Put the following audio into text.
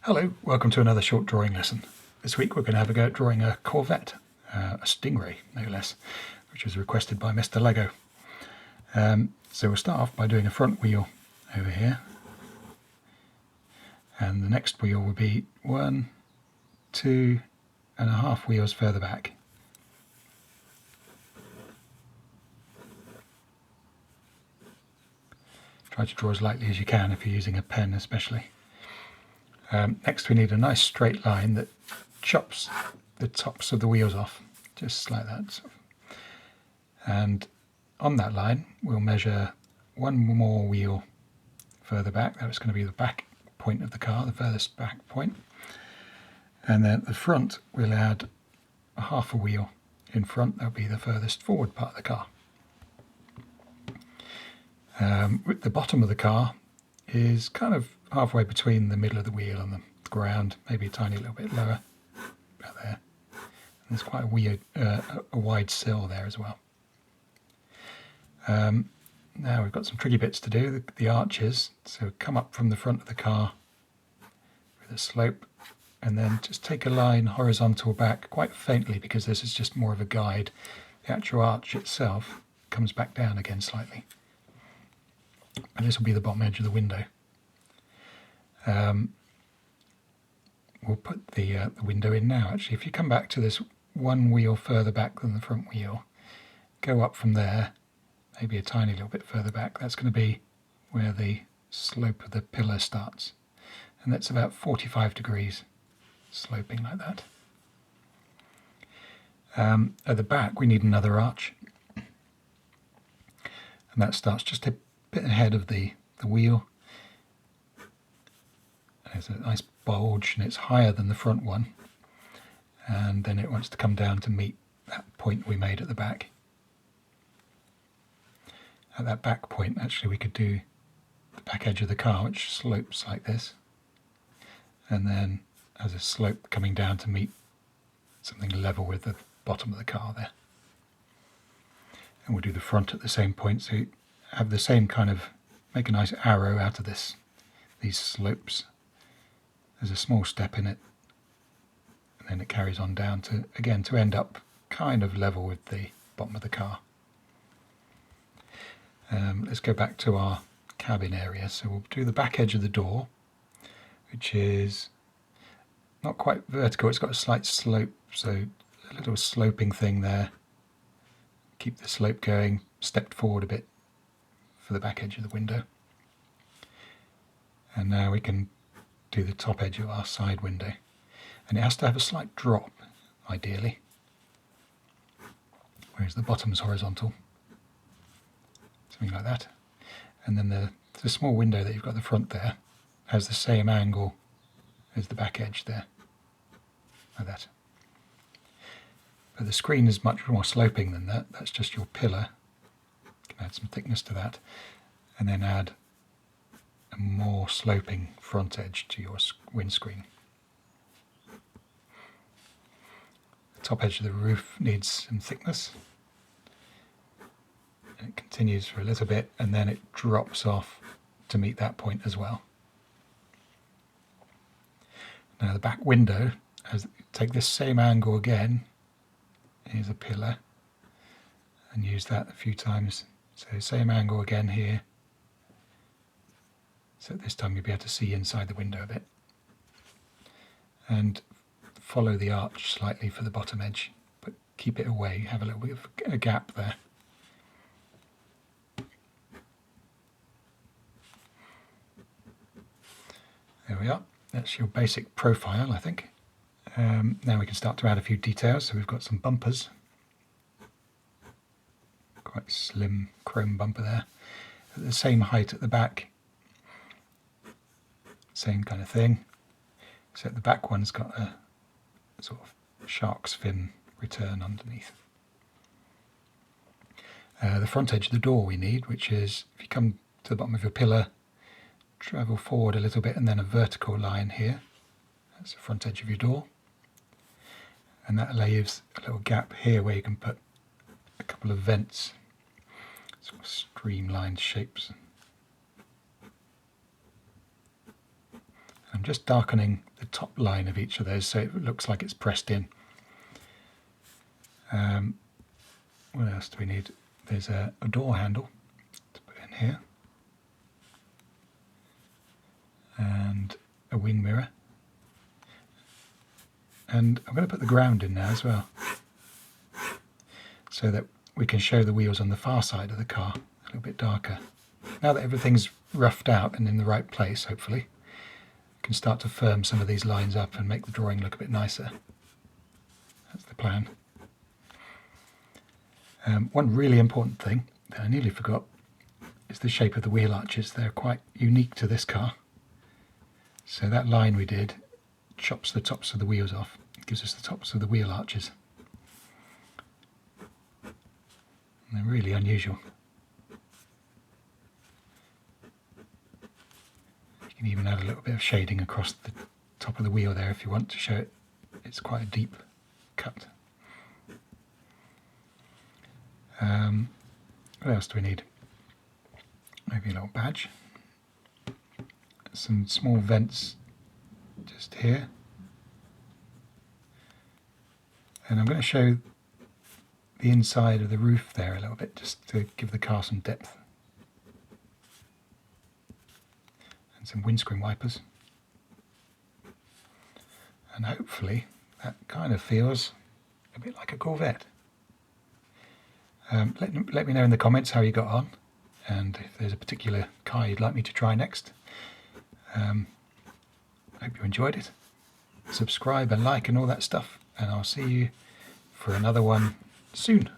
Hello, welcome to another short drawing lesson. This week we're going to have a go at drawing a Corvette, a Stingray no less, which was requested by Mr. Lego. So we'll start off by doing a front wheel over here, and the next wheel will be 1, 2.5 wheels further back. Try to draw as lightly as you can if you're using a pen especially. Next we need a nice straight line that chops the tops of the wheels off, just like that. And on that line we'll measure one more wheel further back. That's going to be the back point of the car, the furthest back point. And then at the front we'll add a half a wheel in front. That'll be the furthest forward part of the car. The bottom of the car is kind of halfway between the middle of the wheel and the ground, maybe a tiny little bit lower, about there. And there's quite a wide sill there as well. Now we've got some tricky bits to do, the arches. So come up from the front of the car with a slope, and then just take a line horizontal back quite faintly, because this is just more of a guide. The actual arch itself comes back down again slightly. And this will be the bottom edge of the window. We'll put the window in now. Actually, if you come back to this one wheel further back than the front wheel, go up from there, maybe a tiny little bit further back. That's going to be where the slope of the pillar starts. And that's about 45 degrees, sloping like that. At the back, we need another arch. And that starts just a bit ahead of the wheel. There's a nice bulge, and it's higher than the front one, and then it wants to come down to meet that point we made at the back. At that back point, actually, we could do the back edge of the car, which slopes like this, and then has a slope coming down to meet something level with the bottom of the car there. And we'll do the front at the same point, so you have the same kind of, make a nice arrow out of these slopes. There's a small step in it, and then it carries on down to, again, to end up kind of level with the bottom of the car. Let's go back to our cabin area. So we'll do the back edge of the door, which is not quite vertical, it's got a slight slope, so a little sloping thing there. Keep the slope going, stepped forward a bit for the back edge of the window. And now we can do the top edge of our side window, and it has to have a slight drop ideally, whereas the bottom's horizontal, something like that. And then the small window that you've got at the front there has the same angle as the back edge there, like that. But the screen is much more sloping than that. That's just your pillar. You can add some thickness to that, and then add a more sloping front edge to your windscreen. The top edge of the roof needs some thickness, and it continues for a little bit, and then it drops off to meet that point as well. Now the back window, take this same angle again. Here's a pillar, and use that a few times. So same angle again here. So this time you'll be able to see inside the window a bit. And follow the arch slightly for the bottom edge, but keep it away, have a little bit of a gap there. There we are, that's your basic profile, I think. Now we can start to add a few details. So we've got some bumpers. Quite slim chrome bumper there. At the same height at the back. Same kind of thing, except the back one's got a sort of shark's fin return underneath. The front edge of the door we need, which is, if you come to the bottom of your pillar, travel forward a little bit, and then a vertical line here. That's the front edge of your door. And that leaves a little gap here where you can put a couple of vents, sort of streamlined shapes. I'm just darkening the top line of each of those so it looks like it's pressed in. What else do we need? There's a door handle to put in here, and a wing mirror, and I'm going to put the ground in now as well so that we can show the wheels on the far side of the car a little bit darker. Now that everything's roughed out and in the right place, hopefully, we can start to firm some of these lines up and make the drawing look a bit nicer. That's the plan. One really important thing that I nearly forgot is the shape of the wheel arches. They're quite unique to this car. So that line we did chops the tops of the wheels off. It gives us the tops of the wheel arches. And they're really unusual. You can even add a little bit of shading across the top of the wheel there if you want to show it. It's quite a deep cut. What else do we need? Maybe a little badge. Some small vents just here. And I'm going to show the inside of the roof there a little bit, just to give the car some depth. And some windscreen wipers. And hopefully that kind of feels a bit like a Corvette. Let me know in the comments how you got on, and if there's a particular car you'd like me to try next. Hope you enjoyed it. Subscribe and like and all that stuff, and I'll see you for another one soon.